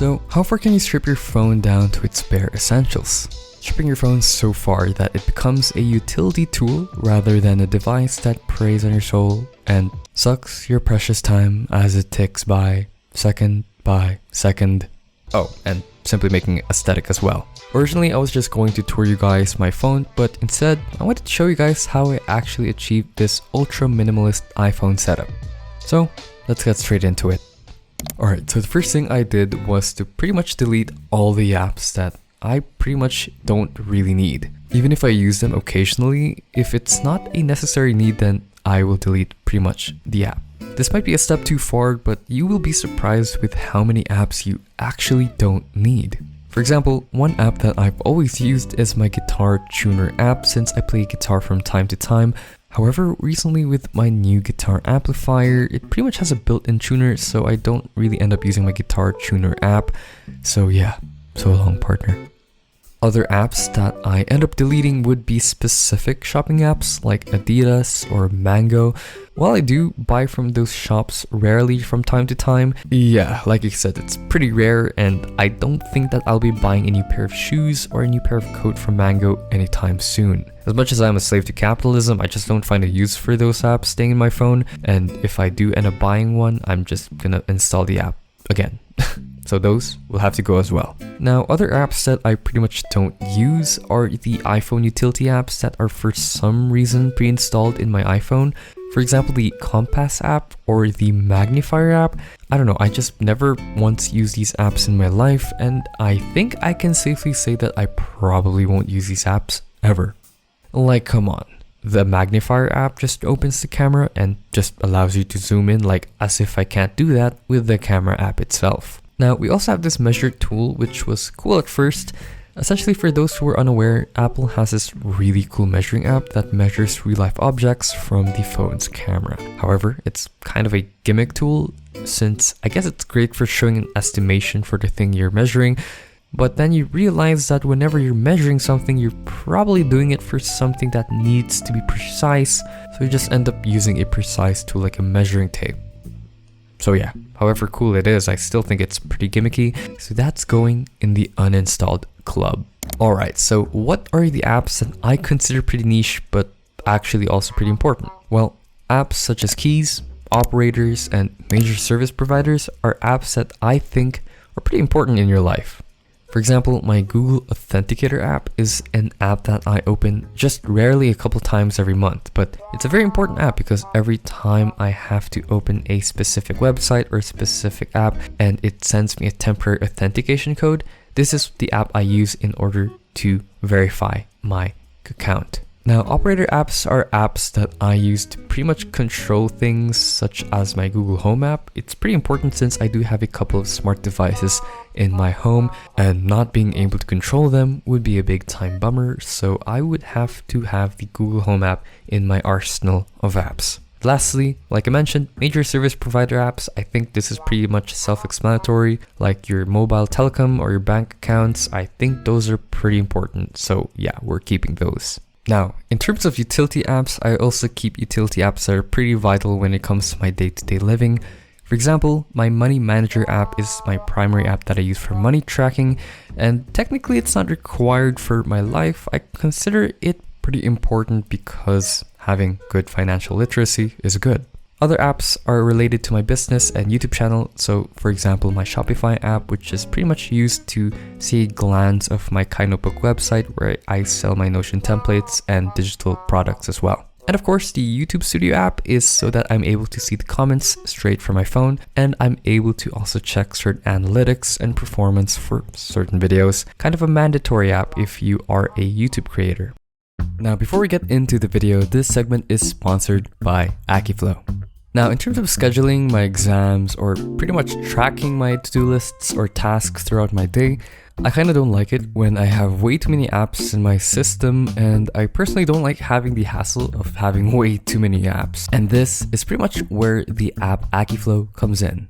So how far can you strip your phone down to its bare essentials? Stripping your phone so far that it becomes a utility tool rather than a device that preys on your soul and sucks your precious time as it ticks by second by second. Oh, and simply making it aesthetic as well. Originally, I was just going to tour you guys my phone, but instead, I wanted to show you guys how I actually achieved this ultra minimalist iPhone setup. So, let's get straight into it. Alright, so the first thing I did was to pretty much delete all the apps that I pretty much don't really need. Even if I use them occasionally, if it's not a necessary need, then I will delete pretty much the app. This might be a step too far, but you will be surprised with how many apps you actually don't need. For example, one app that I've always used is my guitar tuner app since I play guitar from time to time. However, recently with my new guitar amplifier, it pretty much has a built-in tuner, so I don't really end up using my guitar tuner app. So yeah, so long partner. Other apps that I end up deleting would be specific shopping apps like Adidas or Mango. While I do buy from those shops rarely from time to time, yeah, like I said, it's pretty rare and I don't think that I'll be buying a new pair of shoes or a new pair of coat from Mango anytime soon. As much as I'm a slave to capitalism, I just don't find a use for those apps staying in my phone, and if I do end up buying one, I'm just gonna install the app again. So those will have to go as well. Now, other apps that I pretty much don't use are the iPhone utility apps that are for some reason pre-installed in my iPhone. For example, the Compass app or the Magnifier app. I don't know, I just never once used these apps in my life, and I think I can safely say that I probably won't use these apps ever. Like, come on. The Magnifier app just opens the camera and just allows you to zoom in, like as if I can't do that with the camera app itself. Now, we also have this measure tool, which was cool at first. Essentially, for those who are unaware, Apple has this really cool measuring app that measures real-life objects from the phone's camera. However, it's kind of a gimmick tool, since I guess it's great for showing an estimation for the thing you're measuring, but then you realize that whenever you're measuring something, you're probably doing it for something that needs to be precise, so you just end up using a precise tool like a measuring tape. So yeah, however cool it is, I still think it's pretty gimmicky, so that's going in the uninstalled club. Alright, so what are the apps that I consider pretty niche but actually also pretty important? Well, apps such as keys, operators, and major service providers are apps that I think are pretty important in your life. For example, my Google Authenticator app is an app that I open just rarely a couple times every month, but it's a very important app because every time I have to open a specific website or a specific app and it sends me a temporary authentication code, this is the app I use in order to verify my account. Now, operator apps are apps that I use to pretty much control things such as my Google Home app. It's pretty important since I do have a couple of smart devices in my home, and not being able to control them would be a big time bummer, so I would have to have the Google Home app in my arsenal of apps. Lastly, like I mentioned, major service provider apps, I think this is pretty much self-explanatory, like your mobile telecom or your bank accounts. I think those are pretty important, so yeah, we're keeping those. Now, in terms of utility apps, I also keep utility apps that are pretty vital when it comes to my day-to-day living. For example, my Money Manager app is my primary app that I use for money tracking, and technically it's not required for my life. I consider it pretty important because having good financial literacy is good. Other apps are related to my business and YouTube channel, so for example my Shopify app, which is pretty much used to see a glance of my Kai Notebook website where I sell my Notion templates and digital products as well. And of course the YouTube Studio app is so that I'm able to see the comments straight from my phone, and I'm able to also check certain analytics and performance for certain videos. Kind of a mandatory app if you are a YouTube creator. Now, before we get into the video, this segment is sponsored by Akiflow. Now, in terms of scheduling my exams or pretty much tracking my to-do lists or tasks throughout my day, I kind of don't like it when I have way too many apps in my system, and I personally don't like having the hassle of having way too many apps. And this is pretty much where the app Akiflow comes in.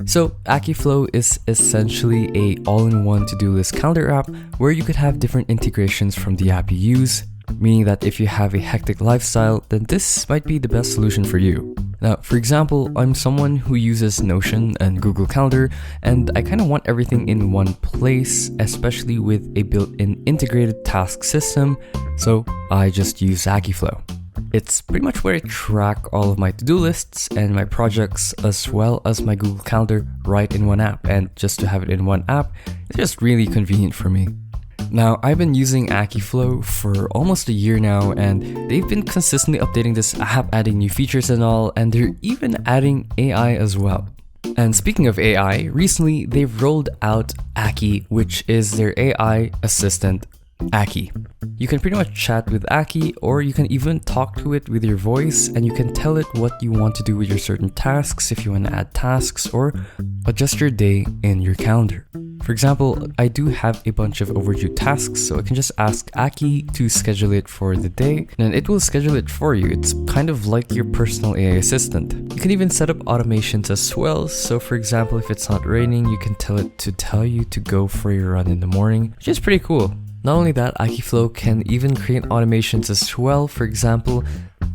So Akiflow is essentially a all-in-one to-do list calendar app where you could have different integrations from the app you use meaning that if you have a hectic lifestyle, then this might be the best solution for you. Now, for example, I'm someone who uses Notion and Google Calendar, and I kind of want everything in one place, especially with a built-in integrated task system, so I just use Akiflow. It's pretty much where I track all of my to-do lists and my projects as well as my Google Calendar right in one app, and just to have it in one app, it's just really convenient for me. Now, I've been using Akiflow for almost a year now, and they've been consistently updating this app, adding new features and all, and they're even adding AI as well. And speaking of AI, recently they've rolled out Aki, which is their AI assistant, Aki. You can pretty much chat with Aki, or you can even talk to it with your voice, and you can tell it what you want to do with your certain tasks, if you want to add tasks, or adjust your day in your calendar. For example, I do have a bunch of overdue tasks, so I can just ask Aki to schedule it for the day, and it will schedule it for you. It's kind of like your personal AI assistant. You can even set up automations as well, so for example, if it's not raining, you can tell it to tell you to go for your run in the morning, which is pretty cool. Not only that, Akiflow can even create automations as well. For example,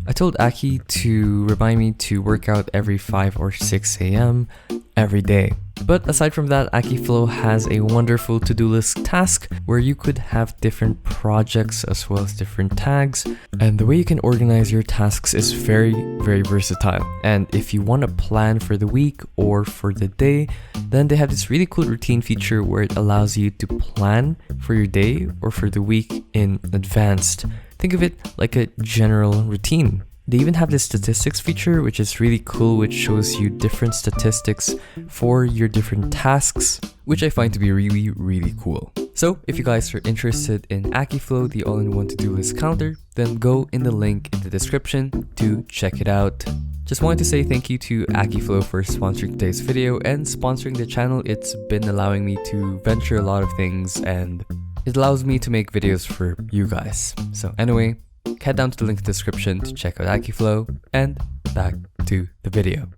I told Aki to remind me to work out every 5 or 6 a.m. every day. But aside from that, Akiflow has a wonderful to-do list task where you could have different projects as well as different tags. And the way you can organize your tasks is very, very versatile. And if you want to plan for the week or for the day, then they have this really cool routine feature where it allows you to plan for your day or for the week in advance. Think of it like a general routine. They even have this statistics feature, which is really cool, which shows you different statistics for your different tasks, which I find to be really, really cool. So if you guys are interested in Akiflow, the all-in-one to-do list calendar, then go in the link in the description to check it out. Just wanted to say thank you to Akiflow for sponsoring today's video and sponsoring the channel. It's been allowing me to venture a lot of things, and it allows me to make videos for you guys. So anyway, head down to the link in the description to check out Akiflow, and back to the video.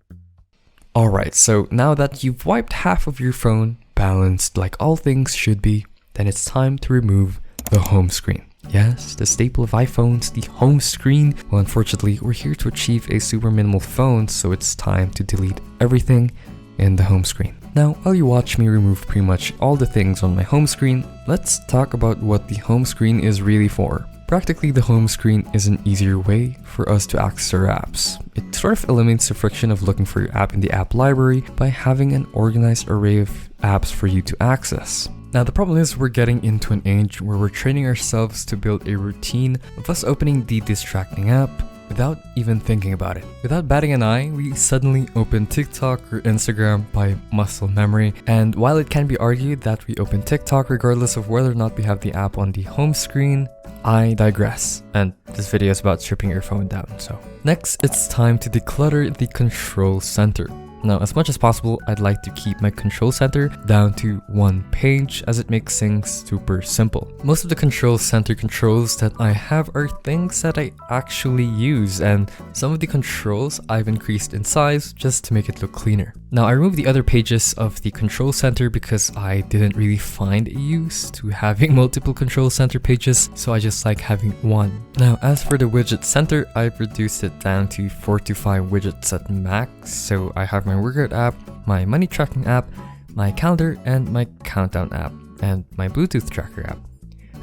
Alright, so now that you've wiped half of your phone, balanced like all things should be, then it's time to remove the home screen. Yes, the staple of iPhones, the home screen. Well, unfortunately, we're here to achieve a super minimal phone, so it's time to delete everything in the home screen. Now, while you watch me remove pretty much all the things on my home screen, let's talk about what the home screen is really for. Practically, the home screen is an easier way for us to access our apps. It sort of eliminates the friction of looking for your app in the app library by having an organized array of apps for you to access. Now, the problem is we're getting into an age where we're training ourselves to build a routine of us opening the distracting app without even thinking about it. Without batting an eye, we suddenly open TikTok or Instagram by muscle memory. And while it can be argued that we open TikTok regardless of whether or not we have the app on the home screen, I digress, and this video is about stripping your phone down, so. Next, it's time to declutter the control center. Now, as much as possible, I'd like to keep my control center down to one page as it makes things super simple. Most of the control center controls that I have are things that I actually use, and some of the controls I've increased in size just to make it look cleaner. Now, I removed the other pages of the control center because I didn't really find a use to having multiple control center pages, so I just like having one. Now, as for the widget center, I've reduced it down to 4 to 5 widgets at max, so I have my workout app, my money tracking app, my calendar, and my countdown app, and my Bluetooth tracker app.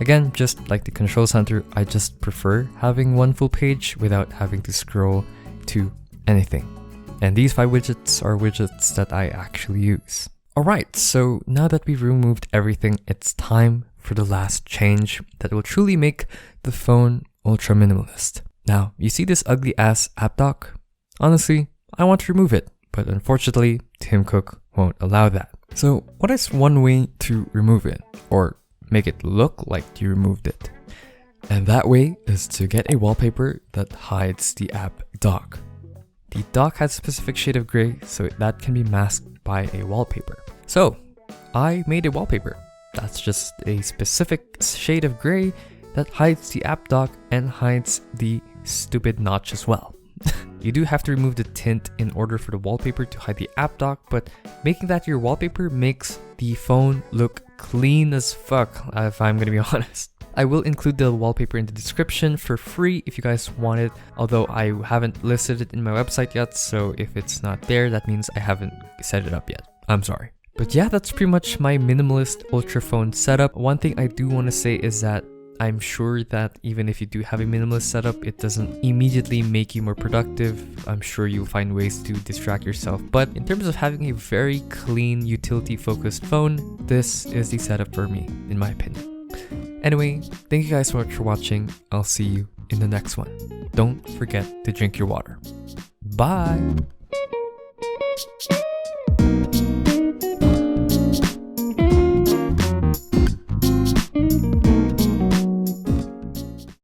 Again, just like the control center, I just prefer having one full page without having to scroll to anything. And these 5 widgets are widgets that I actually use. Alright, so now that we've removed everything, it's time for the last change that will truly make the phone ultra minimalist. Now, you see this ugly ass app dock? Honestly, I want to remove it, but unfortunately, Tim Cook won't allow that. So what is one way to remove it, or make it look like you removed it? And that way is to get a wallpaper that hides the app dock. The dock has a specific shade of gray, so that can be masked by a wallpaper. So I made a wallpaper that's just a specific shade of gray that hides the app dock and hides the stupid notch as well. You do have to remove the tint in order for the wallpaper to hide the app dock, but making that your wallpaper makes the phone look clean as fuck, if I'm gonna be honest. I will include the wallpaper in the description for free if you guys want it, although I haven't listed it in my website yet, so if it's not there, that means I haven't set it up yet. I'm sorry. But yeah, that's pretty much my minimalist ultra phone setup. One thing I do want to say is that I'm sure that even if you do have a minimalist setup, it doesn't immediately make you more productive. I'm sure you'll find ways to distract yourself. But in terms of having a very clean, utility-focused phone, this is the setup for me, in my opinion. Anyway, thank you guys so much for watching. I'll see you in the next one. Don't forget to drink your water. Bye!